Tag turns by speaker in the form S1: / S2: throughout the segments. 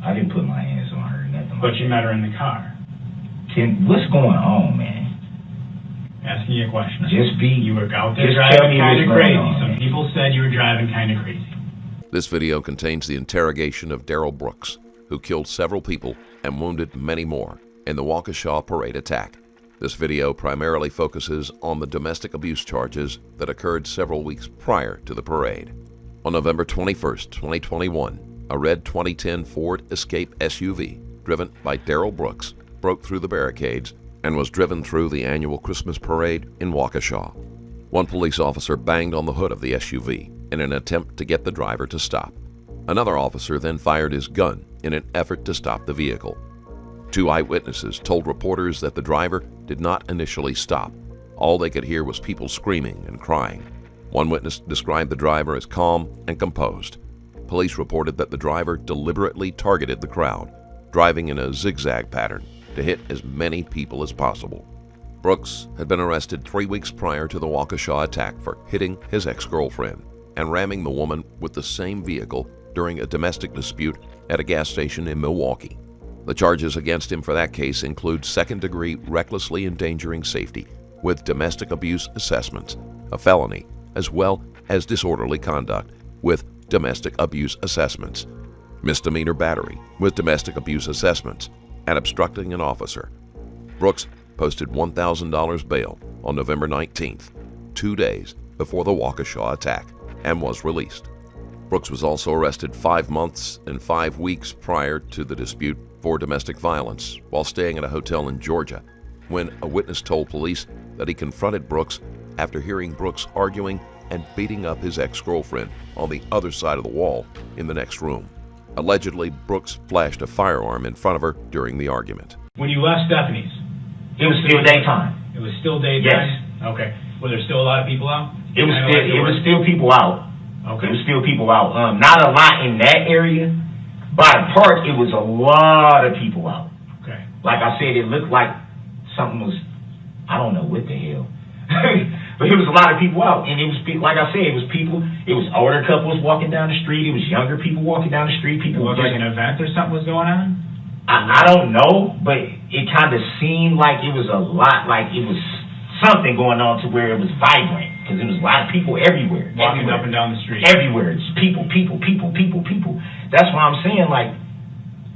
S1: I didn't put my hands on her, nothing.
S2: But you met her in the car.
S1: Tim, what's going on, man?
S2: Asking you a question.
S1: You
S2: were out there driving kind of crazy. Some people said you were driving kind of crazy.
S3: This video contains the interrogation of Darrell Brooks, who killed several people and wounded many more in the Waukesha parade attack. This video primarily focuses on the domestic abuse charges that occurred several weeks prior to the parade. On November 21st, 2021, a red 2010 Ford Escape SUV, driven by Darrell Brooks, broke through the barricades and was driven through the annual Christmas parade in Waukesha. One police officer banged on the hood of the SUV in an attempt to get the driver to stop. Another officer then fired his gun in an effort to stop the vehicle. Two eyewitnesses told reporters that the driver did not initially stop. All they could hear was people screaming and crying. One witness described the driver as calm and composed. Police reported that the driver deliberately targeted the crowd, driving in a zigzag pattern to hit as many people as possible. Brooks had been arrested 3 weeks prior to the Waukesha attack for hitting his ex-girlfriend and ramming the woman with the same vehicle during a domestic dispute at a gas station in Milwaukee. The charges against him for that case include second-degree recklessly endangering safety with domestic abuse assessments, a felony, as well as disorderly conduct with domestic abuse assessments, misdemeanor battery with domestic abuse assessments, and obstructing an officer. Brooks posted $1,000 bail on November 19th, 2 days before the Waukesha attack, and was released. Brooks was also arrested 5 months and 5 weeks prior to the dispute for domestic violence while staying at a hotel in Georgia, when a witness told police that he confronted Brooks after hearing Brooks arguing and beating up his ex-girlfriend on the other side of the wall in the next room. Allegedly, Brooks flashed a firearm in front of her during the argument.
S2: When you left Stephanie's?
S1: It was still daytime.
S2: It was still daytime?
S1: Yes.
S2: Okay. Were there still a lot of people out?
S1: It was still people out.
S2: Okay.
S1: It was still people out. Not a lot in that area. By the park, it was a lot of people out.
S2: Okay.
S1: Like I said, it looked like something was, I don't know what the hell. But it was a lot of people out. And it was, like I said, it was people, it was older couples walking down the street. It was younger people walking down the street. People
S2: was like an event or something was going on?
S1: I don't know, but it kind of seemed like it was a lot, like it was something going on to where it was vibrant. Because there was a lot of people everywhere.
S2: Walking up and down the street.
S1: Everywhere. It's people. That's why I'm saying, like,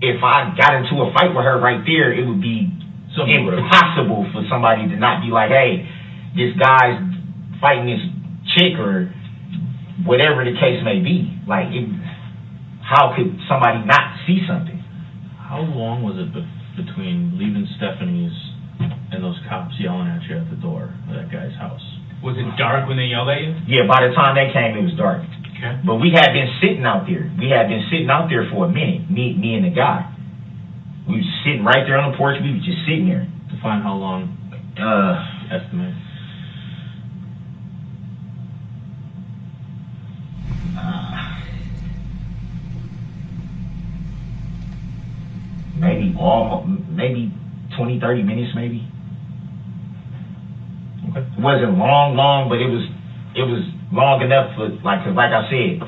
S1: if I got into a fight with her right there, it would be impossible for somebody to not be like, hey, this guy's fighting this chick or whatever the case may be. Like, how could somebody not see something?
S4: How long was it between leaving Stephanie's and those cops yelling at you at the door of that guy's house?
S2: Was it dark when they yelled at you?
S1: Yeah, by the time they came, it was dark.
S2: Okay.
S1: But we had been sitting out there. We had been sitting out there for a minute, me and the guy. We was sitting right there on the porch. We was just sitting there.
S4: Define how long, estimate. Maybe 20, 30 minutes, maybe. Okay.
S1: It wasn't long, but it was long enough for, like I said,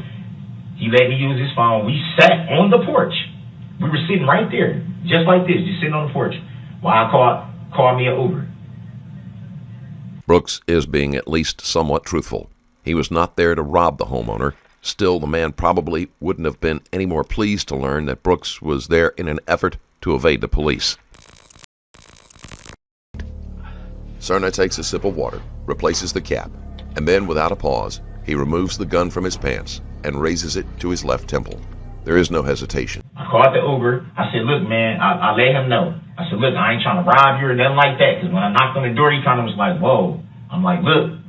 S1: he let me use his phone. We sat on the porch. We were sitting right there, just like this, just sitting on the porch, while I called me an Uber.
S3: Brooks is being at least somewhat truthful. He was not there to rob the homeowner. Still, the man probably wouldn't have been any more pleased to learn that Brooks was there in an effort to evade the police. Cerna takes a sip of water, replaces the cap, and then, without a pause, he removes the gun from his pants and raises it to his left temple. There is no hesitation.
S1: I called the Uber. I said, look, man, I let him know. I said, look, I ain't trying to rob you or nothing like that. Because when I knocked on the door, he kind of was like, whoa. I'm like, look,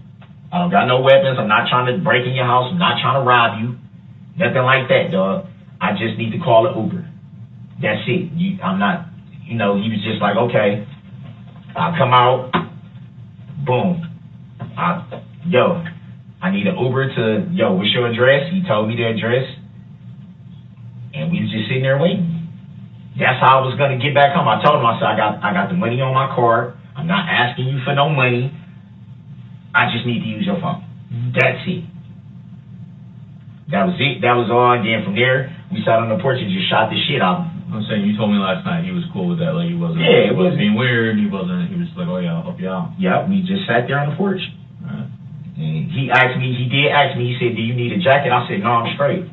S1: I don't got no weapons. I'm not trying to break in your house. I'm not trying to rob you. Nothing like that, dog. I just need to call an Uber. That's it. I'm not, he was just like, okay, I'll come out. Boom. I need an Uber to, what's your address? He told me the address. And we was just sitting there waiting. That's how I was going to get back home. I told him, I said, I got the money on my card. I'm not asking you for no money. I just need to use your phone. That's it. That was it. That was all. And then from there, we sat on the porch and just shot the shit out
S4: I'm saying, you told me last night he was cool with that. Like, he wasn't,
S1: Yeah,
S4: he wasn't being weird. He was just like, oh yeah, I'll help you out.
S1: Yeah, we just sat there on the porch.
S4: Right.
S1: And he did ask me, he said, do you need a jacket? I said, no, I'm straight.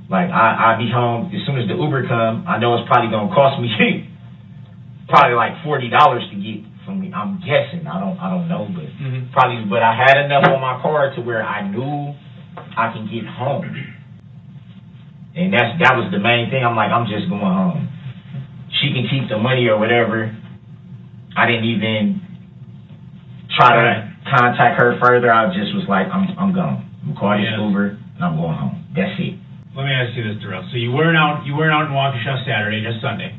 S1: Like, I'll be home as soon as the Uber come. I know it's probably going to cost me probably like $40 to get from me. I'm guessing. I don't know, but probably, but I had enough on my card to where I knew I can get home. And that was the main thing. I'm like, I'm just going home. She can keep the money or whatever. I didn't even try to contact her further. I just was like, I'm gone. I'm calling this Uber and I'm going home. That's it.
S2: Let me ask you this, Darrell. So you weren't out in Waukesha Saturday, just Sunday.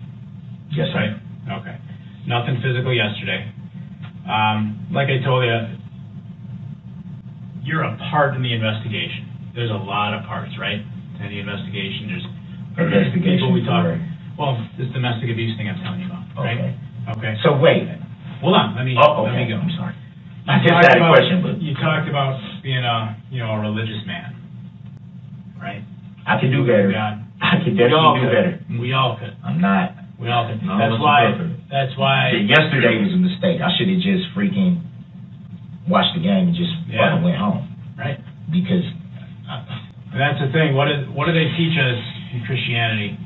S1: Yes, sir.
S2: Right? Okay. Nothing physical yesterday. Like I told you, you're a part in the investigation. There's a lot of parts, right? In the investigation, there's people we talk. Well, this domestic abuse thing I'm telling you about, right? Okay.
S1: So wait.
S2: Hold on. Let me go.
S1: I'm sorry. I just had a question, but
S2: you talked about being a religious man, right?
S1: I could do better. I could definitely do better.
S2: We all could.
S1: I'm not.
S2: We all could. That's why.
S1: Yesterday was a mistake. I should have just freaking watched the game and just fucking went home.
S2: Right.
S1: Because.
S2: And that's the thing. What do they teach us in Christianity,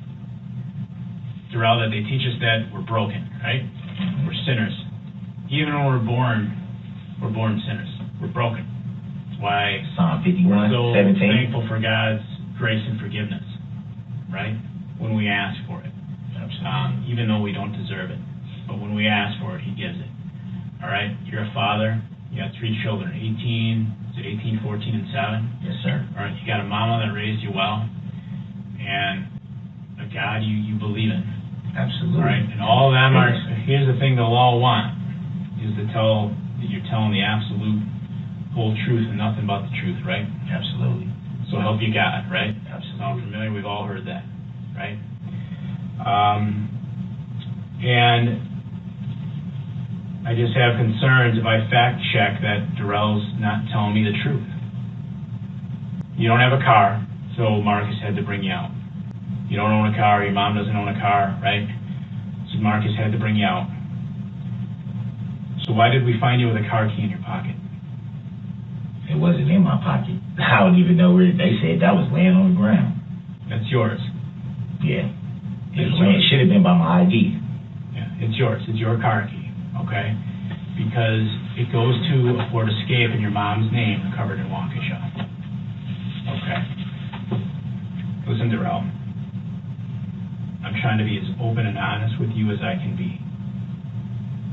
S2: Darrell? That they teach us that we're broken, right? We're sinners. Even when we're born sinners. We're broken. That's why
S1: Psalm 51,
S2: we're so
S1: 17.
S2: thankful for God's grace and forgiveness, right? When we ask for it. Even though we don't deserve it. But when we ask for it, He gives it. All right? You're a father. You got 3 children, 18, 14, and 7?
S1: Yes, sir.
S2: All right? You got a mama that raised you well, and a God you believe in.
S1: Absolutely.
S2: All right? And all of them are, here's the thing they'll all want, is that you're telling the absolute whole truth and nothing but the truth, right?
S1: Absolutely.
S2: So help you God, right?
S1: Absolutely.
S2: Sound familiar? We've all heard that, right? And I just have concerns if I fact check that Darrell's not telling me the truth. You don't have a car, so Marcus had to bring you out. You don't own a car, your mom doesn't own a car, right? So Marcus had to bring you out. So why did we find you with a car key in your pocket?
S1: It wasn't in my pocket. I don't even know where they said that was laying on the ground.
S2: That's yours.
S1: Yeah. It should have been by my ID.
S2: Yeah, it's yours. It's your car key, okay? Because it goes to a Ford Escape in your mom's name covered in Waukesha. Okay. Listen, Darrell. I'm trying to be as open and honest with you as I can be.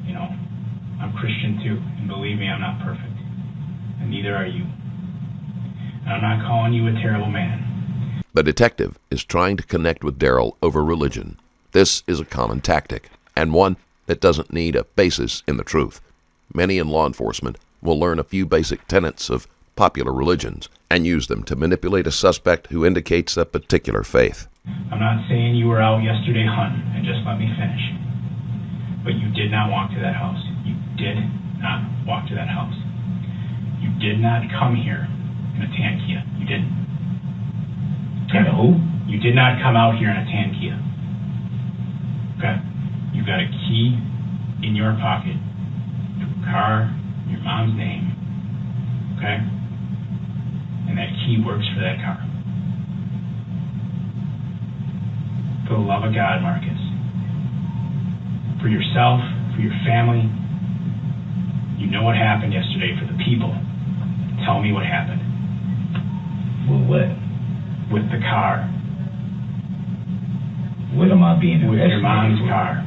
S2: You know, I'm Christian too, and believe me, I'm not perfect. And neither are you. And I'm not calling you a terrible man.
S3: The detective is trying to connect with Darrell over religion. This is a common tactic, and one that doesn't need a basis in the truth. Many in law enforcement will learn a few basic tenets of popular religions and use them to manipulate a suspect who indicates a particular faith.
S2: I'm not saying you were out yesterday hunting, and just let me finish. But you did not walk to that house. You did not walk to that house. You did not come here in a tan Kia. You didn't.
S1: And who?
S2: You did not come out here in a tan Kia. Okay? You got a key in your pocket to a car, your mom's name. Okay? And that key works for that car. For the love of God, Marcus. For yourself, for your family. You know what happened yesterday. For the people. Tell me what happened.
S1: Well, what?
S2: With the car.
S1: What am I being
S2: with your mom's car?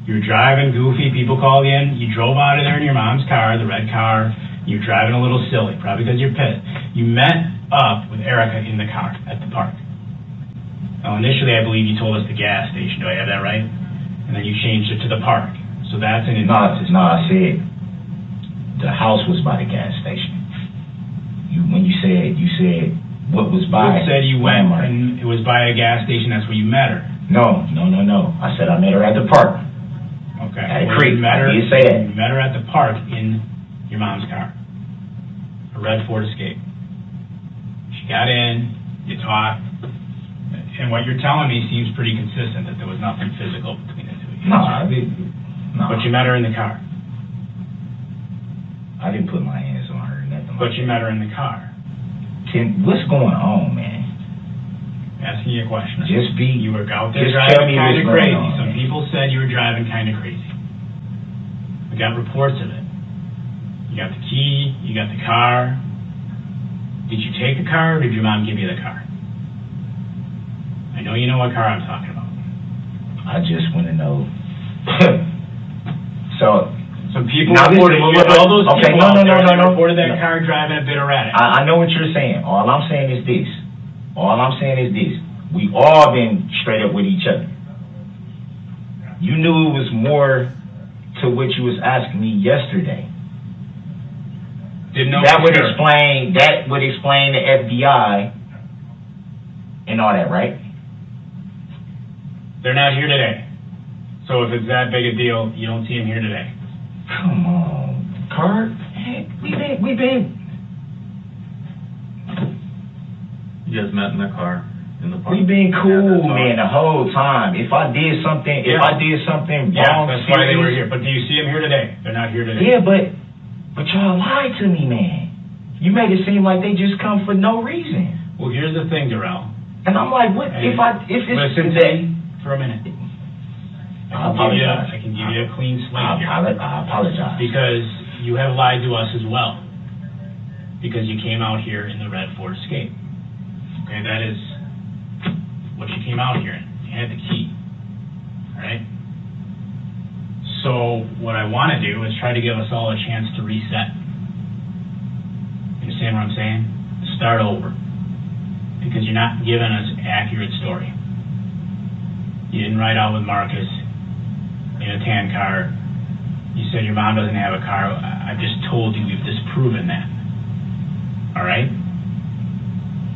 S2: You're driving goofy. People called you in. You drove out of there in your mom's car, the red car. You're driving a little silly, probably because you're pissed. You met up with Erica in the car at the park. Now, initially, I believe you told us the gas station. Do I have that right? And then you changed it to the park. So that's an injustice.
S1: No, I said the house was by the gas station. When you said what was by.
S2: You said you went and it was by a gas station. That's where you met her.
S1: No. I said I met her at the park.
S2: Okay.
S1: At a creek. I did say that.
S2: You met her at the park in your mom's car. A red Ford Escape. She got in. You talked. And what you're telling me seems pretty consistent, that there was nothing physical between the two of you.
S1: No,
S2: But you met her in the car.
S1: I didn't put my hands on her or nothing.
S2: But you met her in the car.
S1: Tim, what's going on, man?
S2: Asking you a question.
S1: You
S2: were out there
S1: just
S2: driving kind of crazy.
S1: On,
S2: Some people said you were driving kind of crazy. We got reports of it. You got the key, you got the car. Did you take the car, or did your mom give you the car? I know you know what car I'm talking about.
S1: I just want to know. So,
S2: some people reported, all those people out there reported that car driving a bit erratic.
S1: I know what you're saying. All I'm saying is this. We all been straight up with each other. You knew it was more to what you was asking me yesterday.
S2: Didn't know
S1: that would explain the FBI and all that, right?
S2: They're not here today. So if it's that big a deal, you don't see them here today.
S1: Come on, Kurt. Hey, we been.
S4: You guys met in the car in the park.
S1: We've been cool, man, the whole time. If I did something wrong,
S2: that's why they were here. But do you see them here today? They're not here today.
S1: Yeah, but y'all lied to me, man. You made it seem like they just come for no reason.
S2: Well, here's the thing, Darrell.
S1: And I'm like, what?
S2: Hey,
S1: if it's
S2: listen
S1: today
S2: for a minute.
S1: I apologize.
S2: I can give you a clean slate here.
S1: I apologize.
S2: Because you have lied to us as well. Because you came out here in the red Ford Escape. Okay, that is what you came out here in. You had the key. Alright? So, what I want to do is try to give us all a chance to reset. You understand what I'm saying? Start over. Because you're not giving us an accurate story. You didn't ride out with Marcus in a tan car. You said your mom doesn't have a car. I've just told you we've disproven that. Alright?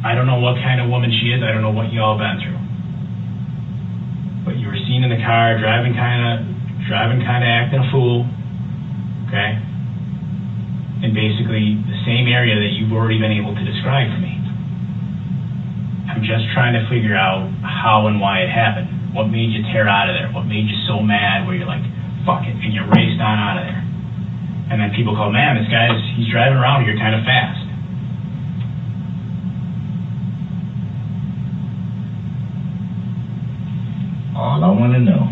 S2: I don't know what kind of woman she is. I don't know what you all been through. But you were seen in the car driving kind of acting a fool. Okay? In basically the same area that you've already been able to describe to me. I'm just trying to figure out how and why it happened. What made you tear out of there? What made you so mad where you're like, fuck it, and you raced on out of there? And then people go, man, he's driving around here kind of fast.
S1: All I want to know,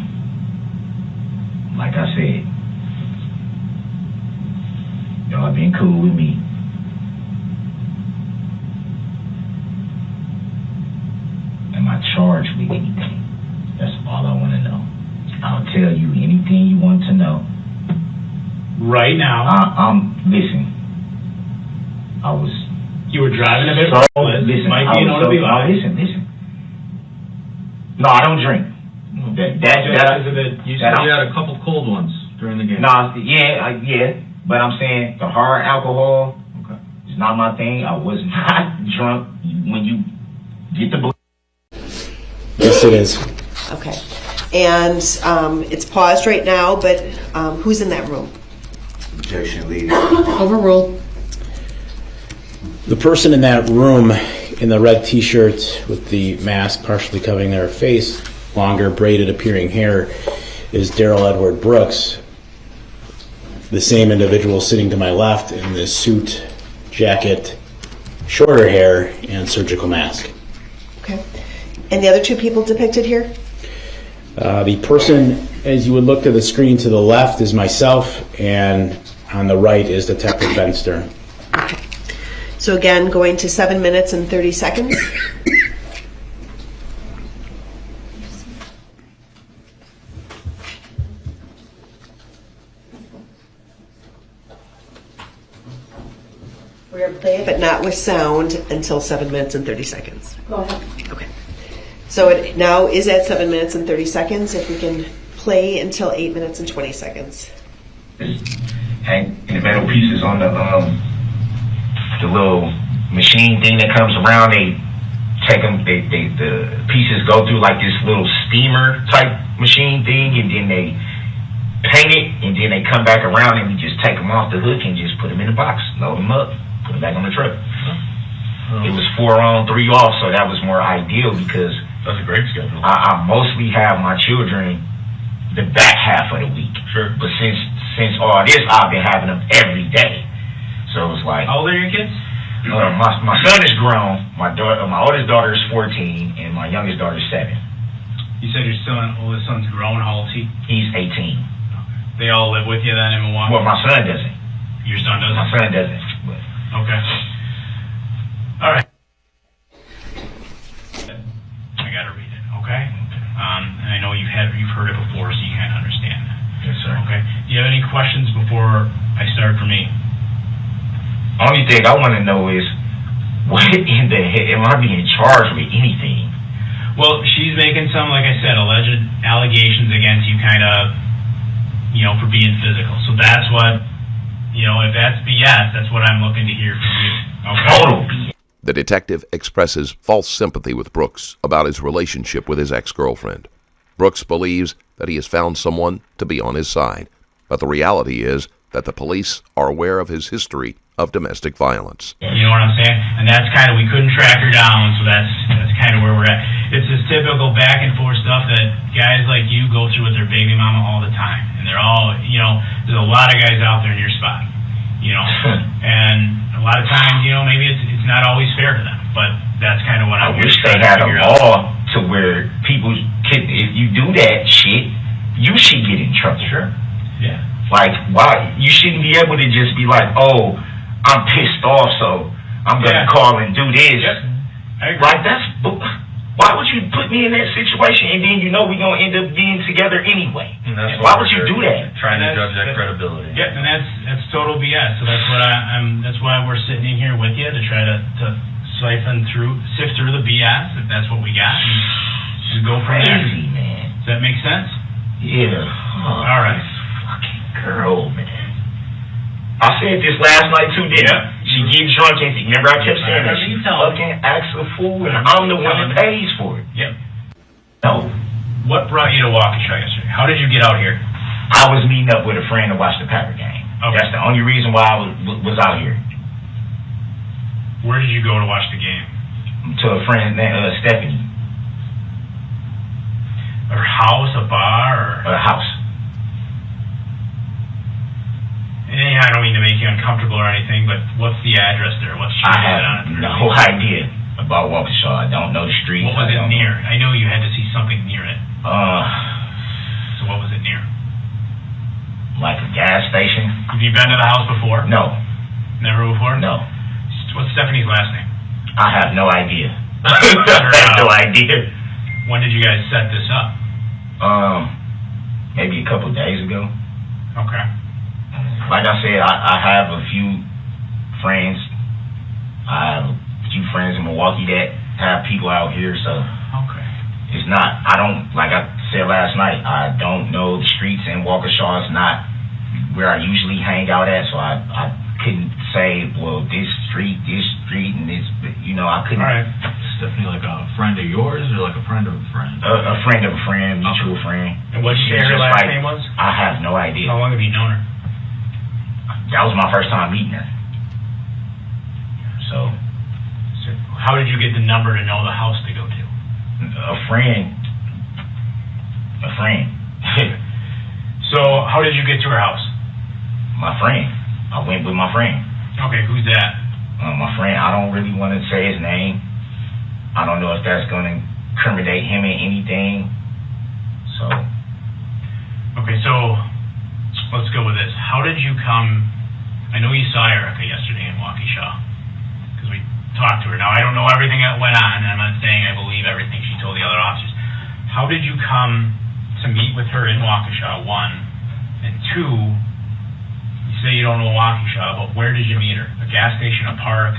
S1: like I said, y'all been cool with me. Am I charged with anything? That's all I want to know. I'll tell you anything you want to know.
S2: Right now.
S1: Listen.
S2: You were driving a bit reckless.
S1: Listen. No, I don't drink.
S4: You said you had a couple cold ones during the game.
S1: No, yeah, but I'm saying the hard alcohol is not my thing. I was not drunk when you get the blue.
S5: Yes, it is.
S6: Okay. And it's paused right now, but who's in that room?
S1: Objection, lead.
S6: Overruled.
S5: The person in that room in the red t-shirt with the mask partially covering their face, longer braided appearing hair, is Darrell Edward Brooks. The same individual sitting to my left in the suit, jacket, shorter hair, and surgical mask.
S6: Okay. And the other two people depicted here?
S5: The person, as you would look to the screen to the left, is myself, and on the right is Detective Ben Stern.
S6: Okay. So again, going to 7 minutes and 30 seconds. We're going to play it, but not with sound, until 7 minutes and 30 seconds.
S7: Go ahead.
S6: Okay. So it now is at 7 minutes and 30 seconds. If we can play until 8 minutes and 20 seconds.
S1: Hang in the metal pieces on the little machine thing that comes around. They take them. The pieces go through like this little steamer type machine thing, and then they paint it, and then they come back around and we just take them off the hook and just put them in the box, load them up, put them back on the truck. It was 4 on, 3 off, so that was more ideal because
S4: That's a great schedule.
S1: I mostly have my children the back half of the week.
S4: Sure.
S1: But since all this, I've been having them every day. So it's like...
S2: How old are your kids?
S1: My son is grown. My oldest daughter is 14, and my youngest daughter is 7.
S2: You said your oldest son's grown. How old is he?
S1: He's 18.
S2: Okay. They all live with you then in Milwaukee?
S1: Well, my son doesn't.
S2: Your son doesn't?
S1: My son doesn't. But.
S2: Okay. All right. I gotta read it, okay? And I know you've heard it before, so you kind of understand.
S1: Yes, sir.
S2: Okay. Do you have any questions before I start for me?
S1: Only thing I want to know is, what in the heck, am I being charged with anything?
S2: Well, she's making some, like I said, alleged allegations against you, kind of, for being physical. So that's what, if that's BS, that's what I'm looking to hear from you. Okay?
S1: Total BS.
S3: The detective expresses false sympathy with Brooks about his relationship with his ex-girlfriend. Brooks believes that he has found someone to be on his side, but the reality is that the police are aware of his history of domestic violence.
S2: You know what I'm saying? And that's kind of, we couldn't track her down, so that's kind of where we're at. It's this typical back and forth stuff that guys like you go through with their baby mama all the time. And they're all, there's a lot of guys out there in your spot, and a lot of times, maybe it's not always fair to them, but that's kind of what
S1: I wish they had a law to where people can, if you do that shit, you should get in trouble.
S2: Sure. Yeah.
S1: Like, why? You shouldn't be able to just be like, oh, I'm pissed off, so I'm going to call and do this.
S2: Yep. I agree.
S1: Like, why would you put me in that situation and then we're going to end up being together anyway? Why would you do that?
S4: Trying to judge that credibility.
S2: Yeah, and that's total BS. So that's what that's why we're sitting in here with you, to try to sift through the BS, if that's what we got, and go from there.
S1: Crazy, man.
S2: Does that make sense?
S1: Yeah.
S2: Oh, all right.
S1: Fucking girl, man. I said this last night too, didn't I? She gets drunk and remember I kept saying that she fucking asks for food and I'm the one that pays for it.
S2: Yep.
S1: No.
S2: What brought you to Waukesha yesterday? How did you get out here?
S1: I was meeting up with a friend to watch the Packer game.
S2: Okay.
S1: That's the only reason why I was out here.
S2: Where did you go to watch the game?
S1: To a friend named Stephanie.
S2: Her house, a bar, or
S1: A house.
S2: Yeah, I don't mean to make you uncomfortable or anything, but what's the address there? What's
S1: I have no idea about Waukesha. I don't know the streets.
S2: What was it near? I know you had to see something near it. So what was it near?
S1: Like a gas station?
S2: Have you been to the house before?
S1: No.
S2: Never before?
S1: No.
S2: What's Stephanie's last name?
S1: I have no idea. I have no idea.
S2: When did you guys set this up?
S1: Maybe a couple days ago.
S2: Okay.
S1: Like I said, I have a few friends. I have a few friends in Milwaukee that have people out here, so
S2: Okay.
S1: it's not, like I said last night, I don't know the streets in Waukesha. It's not where I usually hang out at, so I couldn't say, well, this street, and this, I couldn't.
S2: All right.
S4: Stephanie, like a friend of yours or like a friend of a friend?
S1: A friend of a friend, mutual friend.
S2: And what did you say her last name was?
S1: I have no idea.
S2: How long have you known her?
S1: That was my first time meeting her. So
S2: how did you get the number to know the house to go to?
S1: a friend.
S2: So how did you get to her house?
S1: My friend. I went with my friend.
S2: Okay, who's that?
S1: My friend, I don't really want to say his name. I don't know if that's going to incriminate him in anything. So.
S2: Okay, so let's go with this. How did you come? I know you saw Erica yesterday in Waukesha because we talked to her. Now, I don't know everything that went on, and I'm not saying I believe everything she told the other officers. How did you come to meet with her in Waukesha, one? And two, you say you don't know Waukesha, but where did you meet her? A gas station, a park?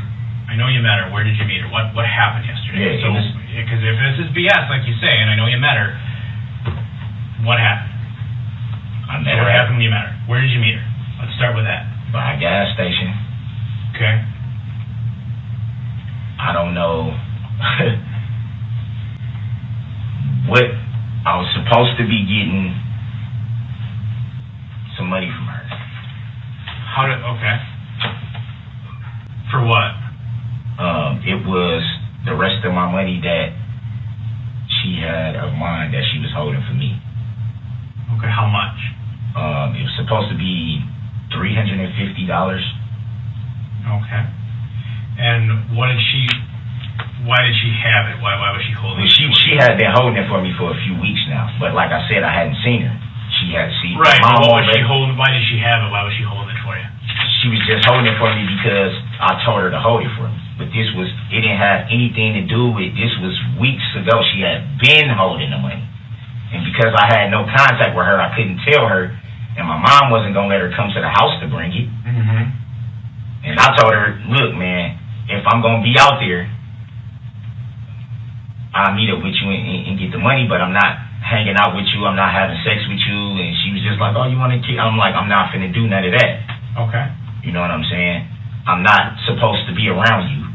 S2: I know you met her. Where did you meet her? What happened yesterday?
S1: Yeah,
S2: because if this is BS, like you say, and I know you met her, what happened? What happened when you met her? Where did you meet her? Let's start with that.
S1: By a gas station.
S2: Okay.
S1: I don't know what I was supposed to be getting some money from her.
S2: Okay. For what?
S1: It was the rest of my money that
S7: she had of mine that she was holding for me.
S2: Okay, how much?
S7: It was supposed to be $350.
S2: Okay. And why did she have it? Why was she holding it?
S7: She had been holding it for me for a few weeks now, but like I said, I hadn't seen her. She had seen
S2: right.
S7: Mom
S2: What was she holding? Why did she have it? Why was she holding it for you?
S7: She was just holding it for me because I told her to hold it for me. But it didn't have anything to do with, this was weeks ago. She had been holding the money. And because I had no contact with her, I couldn't tell her, and my mom wasn't going to let her come to the house to bring it.
S2: Mm-hmm.
S7: And I told her, look, man, if I'm going to be out there, I'll meet up with you and get the money, but I'm not hanging out with you. I'm not having sex with you. And she was just like, oh, you want to kill? I'm like, I'm not finna do none of that.
S2: Okay.
S7: You know what I'm saying? I'm not supposed to be around you.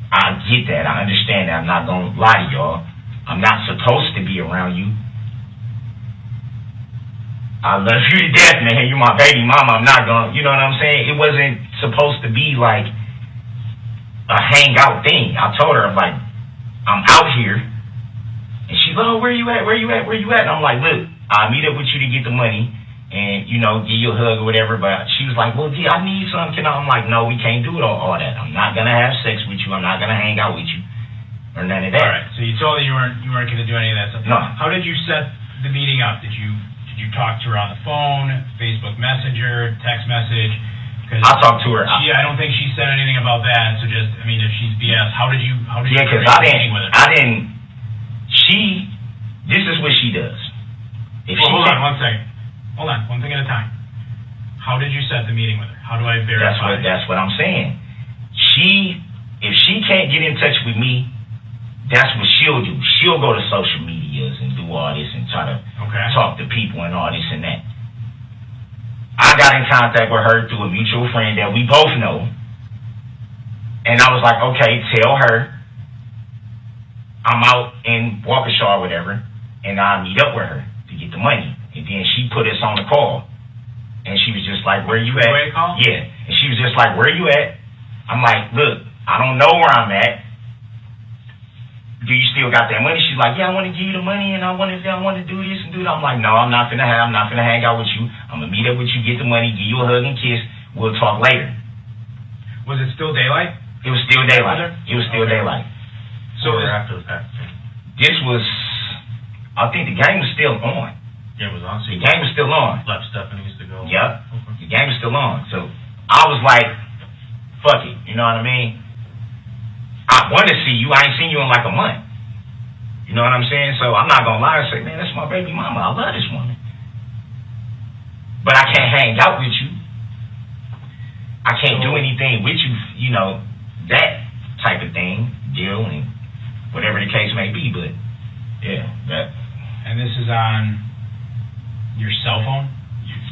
S7: I get that. I understand that. I'm not going to lie to y'all. I'm not supposed to be around you. I love you to death, man. You're my baby mama. I'm not going to, you know what I'm saying? It wasn't supposed to be like a hangout thing. I told her, I'm like, I'm out here. And she's like, oh, where you at? Where you at? Where you at? And I'm like, look, I'll meet up with you to get the money and, you know, give you a hug or whatever. But she was like, well, gee, I need something. I'm like, no, we can't do all that. I'm not going to have sex with you. I'm not going to hang out with you or none of that.
S2: All right. So you told her you weren't going to do any of that stuff.
S7: No.
S2: How did you set the meeting up? Did you talk to her on the phone, Facebook Messenger, text message?
S7: I talked to her.
S2: I don't think she said anything about that. So just, I mean, if she's BS, how did you
S7: yeah, because this is what she does.
S2: Hold on one second. Hold on, one thing at a time. How did you set the meeting with her? How do I verify?
S7: That's what I'm saying. If she can't get in touch with me, that's what she'll do. She'll go to social medias and do all this and try to talk to people and all this and that. I got in contact with her through a mutual friend that we both know. And I was like, okay, tell her I'm out in Waukesha or whatever, and I'll meet up with her to get the money. And then she put us on the call. And she was just like, where you at? Yeah. And she was just like, where you at? I'm like, look, I don't know where I'm at. Do you still got that money? She's like, yeah, I want to give you the money, and I want to do this and do that. I'm like, no, I'm not finna hang out with you. I'm gonna meet up with you, get the money, give you a hug and kiss. We'll talk later.
S2: Was it still daylight?
S7: It was still daylight. It was still daylight.
S4: So after the fact.
S7: This was, I think the game was still on.
S4: Yeah, it was on. So
S7: the game was still on.
S4: Left Stephanie's to go.
S7: Yep. Okay. The game was still on. So I was like, fuck it. You know what I mean? I want to see you. I ain't seen you in like a month. You know what I'm saying? So I'm not going to lie and say, man, that's my baby mama. I love this woman. But I can't hang out with you. I can't do anything with you, you know, that type of thing, deal, and whatever the case may be. But, yeah, that.
S2: And this is on your cell phone?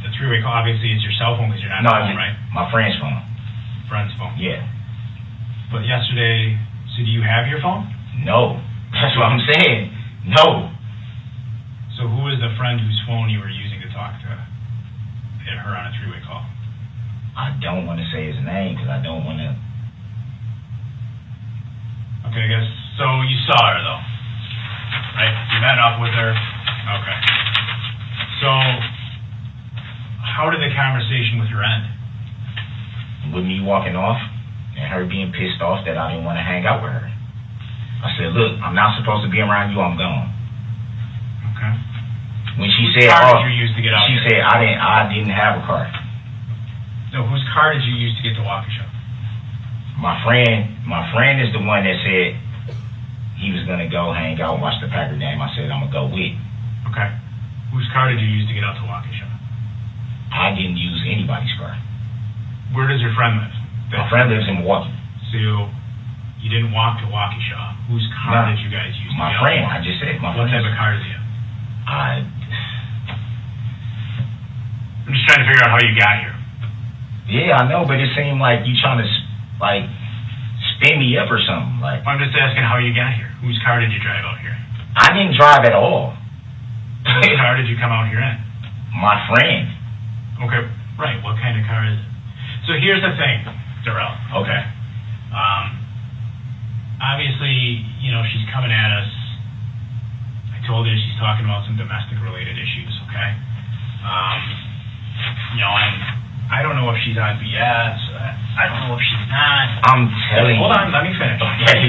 S2: The three-way call, obviously, it's your cell phone because you're not on the phone, right?
S7: My friend's phone.
S2: Friend's phone.
S7: Yeah.
S2: But yesterday, so do you have your phone?
S7: No. That's what I'm saying. No.
S2: So who is the friend whose phone you were using to talk to her on a three-way call?
S7: I don't want to say his name because I don't want to.
S2: Okay, I guess. So you saw her, though, right? You met up with her. Okay. So how did the conversation with her end?
S7: With me walking off. And her being pissed off that I didn't want to hang out with her. I said, look, I'm not supposed to be around you, I'm gone.
S2: Okay.
S7: When she said,
S2: car did you use to get out
S7: she said, I didn't have a car.
S2: No, whose car did you use to get to Waukesha?
S7: My friend is the one that said he was going to go hang out and watch the Packer game. I said, I'm going to go with.
S2: Okay. Whose car did you use to get out to Waukesha?
S7: I didn't use anybody's car.
S2: Where does your friend live?
S7: My friend lives in Milwaukee.
S2: So you didn't walk to Waukesha. Whose car did you guys use?
S7: My friend. I just said my friend.
S2: What type of car is he?
S7: I'm
S2: just trying to figure out how you got here.
S7: Yeah, I know, but it seemed like you trying to like spin me up or something. Like
S2: I'm just asking how you got here. Whose car did you drive out here?
S7: I didn't drive at all.
S2: Whose car did you come out here in?
S7: My friend.
S2: Okay, right. What kind of car is it? So here's the thing, Darrell.
S7: Okay.
S2: Obviously, you know, she's coming at us told you she's talking about some domestic-related issues, okay? You know, and I don't know if she's on BS. I don't know if she's not.
S7: I'm telling you.
S2: Hold on, let me finish. Let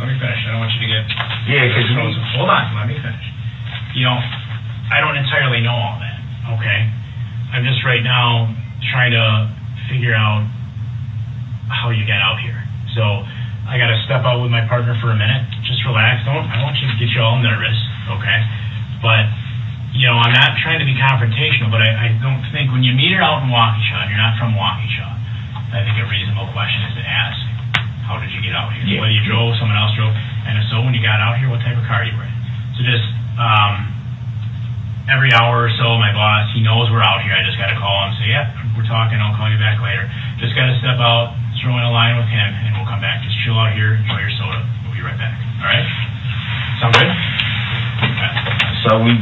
S2: me finish. I don't want you to get...
S7: Yeah, because
S2: Hold on, let me finish. You know, I don't entirely know all that, okay? I'm just right now trying to figure out how you get out here. So I got to step out with my partner for a minute. Just relax. I want you to get you all nervous, okay? But, you know, I'm not trying to be confrontational, but I don't think when you meet her out in Waukesha, and you're not from Waukesha, I think a reasonable question is to ask, how did you get out here?
S7: Yeah.
S2: Whether you drove, someone else drove, and if so, when you got out here, what type of car you were in. So just, every hour or so, my boss, he knows we're out here. I just got to call him and say, yeah, we're talking. I'll call you back later. Just got to step out, throw in a line with him, and we'll come back. Just chill out here, enjoy your soda. We'll be right back. All right? Sound good? Okay.
S7: So we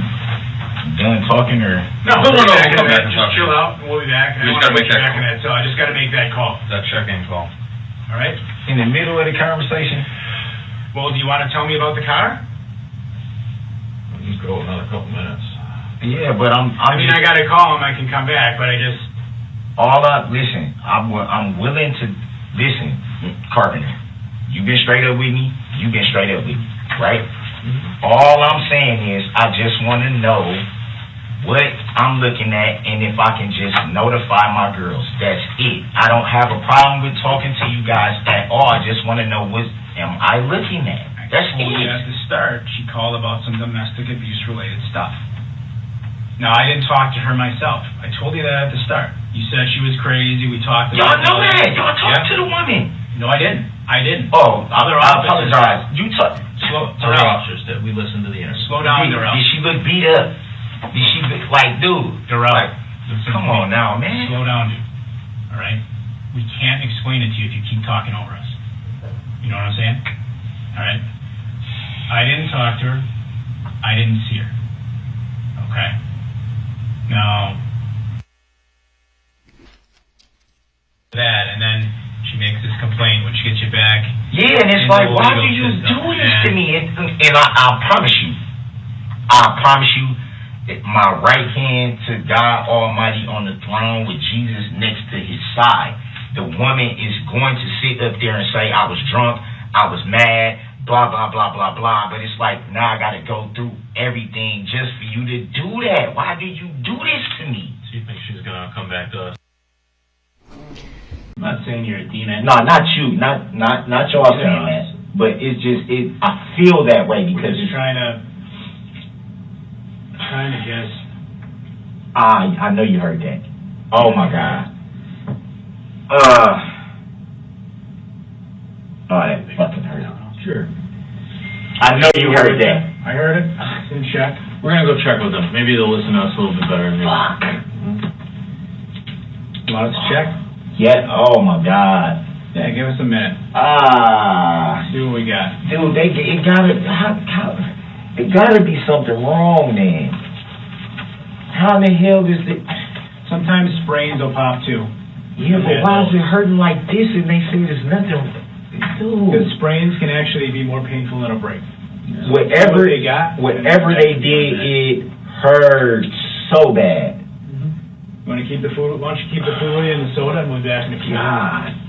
S7: done talking or?
S2: No,
S8: come back.
S2: Just chill out, and we'll be back. I just got to make that call. So I just got to make that call.
S8: That check-in call.
S2: All right?
S7: In the middle of the conversation?
S2: Well, do you want to tell me about the car?
S8: Just go another couple minutes.
S7: Yeah, but I
S2: I got to call him. I can come back, but I just...
S7: listen, I'm willing to listen, Carpenter. You've been straight up with me. You've been straight up with me, right? Mm-hmm. All I'm saying is I just want to know what I'm looking at and if I can just notify my girls. That's it. I don't have a problem with talking to you guys at all. I just want to know what am I looking at. That's it.
S2: At the start, she called about some domestic abuse-related stuff. Now, I didn't talk to her myself. I told you that at the start. You said she was crazy. We talked about...
S7: Y'all know that. Y'all talked to the woman.
S2: No, I didn't.
S7: Oh, I apologize. You talk...
S4: Other officers that we listened to the interview.
S2: Slow down, Darrell.
S7: Did she look beat up? Did she look like, dude?
S2: Darrell,
S7: like, come on now, man.
S2: Slow down, dude. All right? We can't explain it to you if you keep talking over us. You know what I'm saying? All right? I didn't talk to her. I didn't see her. Okay? Now, that, and then she makes this complaint when she gets you back.
S7: Yeah, and it's like, why do you do this to me? And I promise you, my right hand to God Almighty on the throne with Jesus next to his side, the woman is going to sit up there and say, I was drunk, I was mad, blah, blah, blah, blah, blah. But it's like, now I got to go through everything just for you to do that. Why did you do this to me?
S4: So you think she's going to come back to us?
S2: I'm not saying you're a demon.
S7: No, not you. Not y'all saying that. But it's just, I feel that way because...
S2: We're just trying to just...
S7: I know you heard that. Oh, my God. That fucking hurt.
S2: Sure.
S7: I know you heard that.
S2: I heard it. It's in check.
S8: We're going to go check with them. Maybe they'll listen to us a little bit better.
S7: Fuck.
S2: You want us to check?
S7: Yeah. Oh, my God.
S2: Yeah, give us a minute. See what we got.
S7: Dude, it gotta be something wrong, man. How in the hell is it?
S2: Sometimes sprains will pop too.
S7: Yeah, but why is it hurting like this and they say there's nothing? Dude.
S2: Because sprains can actually be more painful than a break.
S7: Whatever they did, it hurt so bad.
S2: You want to keep the food? Why don't you keep the food and the soda and we'll be back in a few minutes.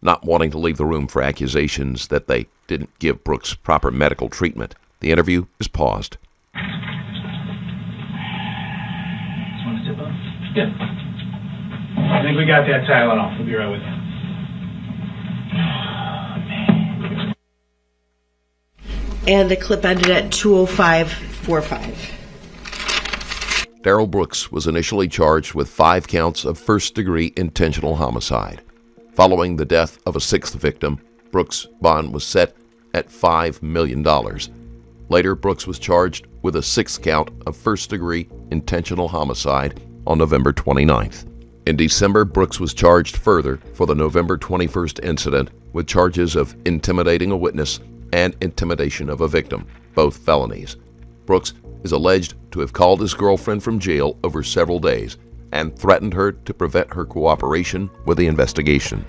S3: Not wanting to leave the room for accusations that they didn't give Brooks proper medical treatment, the interview is paused.
S2: Just want to sip on? Yeah. I think we got that Tylenol. We'll be right with you.
S6: And the clip ended at 2:05:45.
S3: Darrell Brooks was initially charged with 5 counts of first-degree intentional homicide. Following the death of a 6th victim, Brooks' bond was set at $5 million. Later, Brooks was charged with a 6th count of first-degree intentional homicide on November 29th. In December, Brooks was charged further for the November 21st incident with charges of intimidating a witness and intimidation of a victim, both felonies. Brooks is alleged to have called his girlfriend from jail over several days and threatened her to prevent her cooperation with the investigation.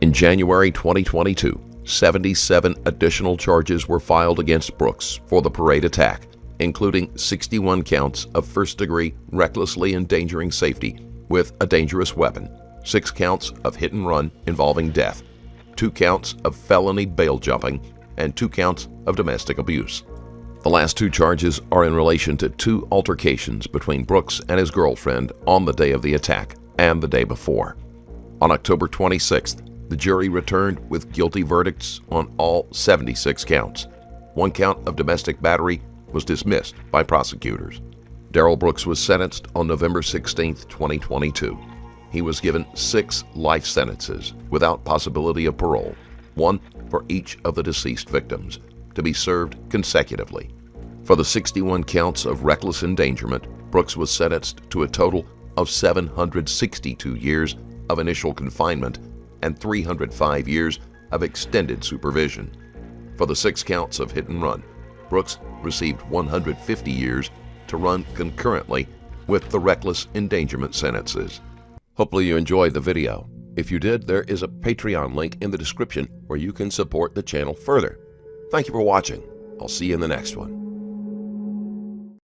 S3: In January 2022, 77 additional charges were filed against Brooks for the parade attack, including 61 counts of first-degree recklessly endangering safety with a dangerous weapon, 6 counts of hit and run involving death, 2 counts of felony bail jumping, and 2 counts of domestic abuse. The last 2 charges are in relation to 2 altercations between Brooks and his girlfriend on the day of the attack and the day before. On October 26th, the jury returned with guilty verdicts on all 76 counts. 1 count of domestic battery was dismissed by prosecutors. Darrell Brooks was sentenced on November 16, 2022. He was given 6 life sentences without possibility of parole, 1 for each of the deceased victims, to be served consecutively. For the 61 counts of reckless endangerment, Brooks was sentenced to a total of 762 years of initial confinement and 305 years of extended supervision. For the 6 counts of hit and run, Brooks received 150 years to run concurrently with the reckless endangerment sentences. Hopefully you enjoyed the video. If you did, there is a Patreon link in the description where you can support the channel further. Thank you for watching. I'll see you in the next one.